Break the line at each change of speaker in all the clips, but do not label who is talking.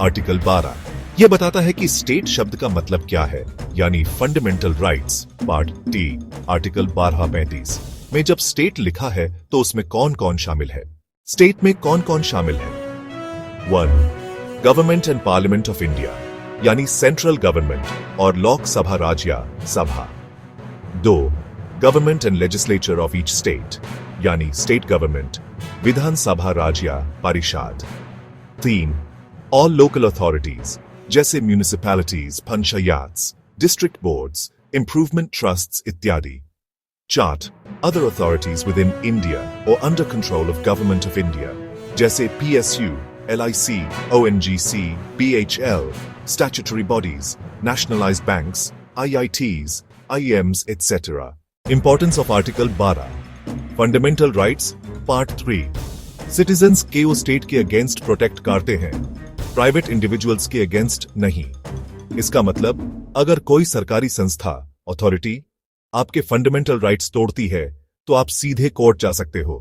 Article 12 ये बताता है कि स्टेट शब्द का मतलब क्या है, यानी fundamental rights. Part T article 12(35) में जब स्टेट लिखा है तो उसमें कौन कौन शामिल है। स्टेट में कौन कौन शामिल है? 1. Government and parliament of India, यानी सेंट्रल गवर्नमेंट और Lok Sabha Rajya Sabha. 2. Government and legislature of each state, यानी स्टेट गवर्नमेंट, विधान सभा राज्य परिषद। 3. ऑल लोकल अथॉरिटीज, जैसे municipalities, panchayats, district boards, improvement trusts इत्यादि। 4. Other authorities within India और under control of government of India, जैसे PSU, LIC, ONGC, BHL, statutory bodies, nationalized banks, IITs, IEMs, etc. Importance of Article 12. Fundamental Rights, Part 3. Citizens के वो state के against protect करते हैं, private individuals के against नहीं। इसका मतलब अगर कोई सरकारी संस्था अथॉरिटी आपके फंडामेंटल राइट्स तोड़ती है तो आप सीधे कोर्ट जा सकते हो।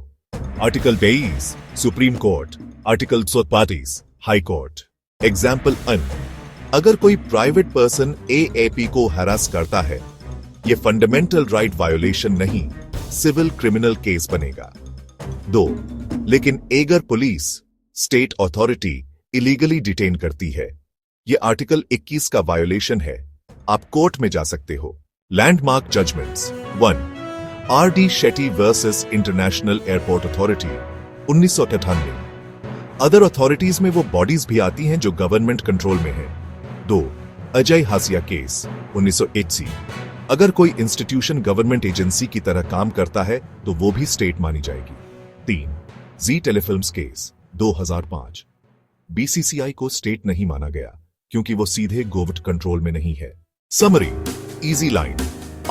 Article 23 supreme court, article 34 high court. Example 1. अगर कोई प्राइवेट पर्सन AAP को हरास करता है, यह फंडामेंटल राइट वायोलेशन नहीं, सिविल क्रिमिनल केस बनेगा। 2. लेकिन अगर police state authority illegally detain करती है, यह आर्टिकल 21 का वायोलेशन है, आप कोर्ट में जा सकते हो। Landmark judgments. 1. RD Shetty versus international airport authority 1998। Other authorities में वो बॉडीज भी आती हैं जो गवर्नमेंट कंट्रोल में है। 2. अजय हासिया केस 1980। अगर कोई इंस्टीट्यूशन गवर्नमेंट एजेंसी की तरह काम करता है तो वो भी स्टेट मानी जाएगी। 3. जी टेलीफिल्म्स केस 2005। BCCI को स्टेट नहीं माना गया क्योंकि वो सीधे गवर्नमेंट कंट्रोल में नहीं है। Summary, easy line.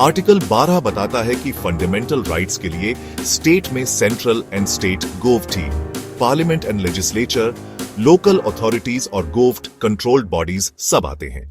आर्टिकल 12 बताता है कि फंडामेंटल राइट्स के लिए स्टेट में central and state government, parliament and legislature, local authorities और गवर्नमेंट कंट्रोल्ड बॉडीज सब आते हैं।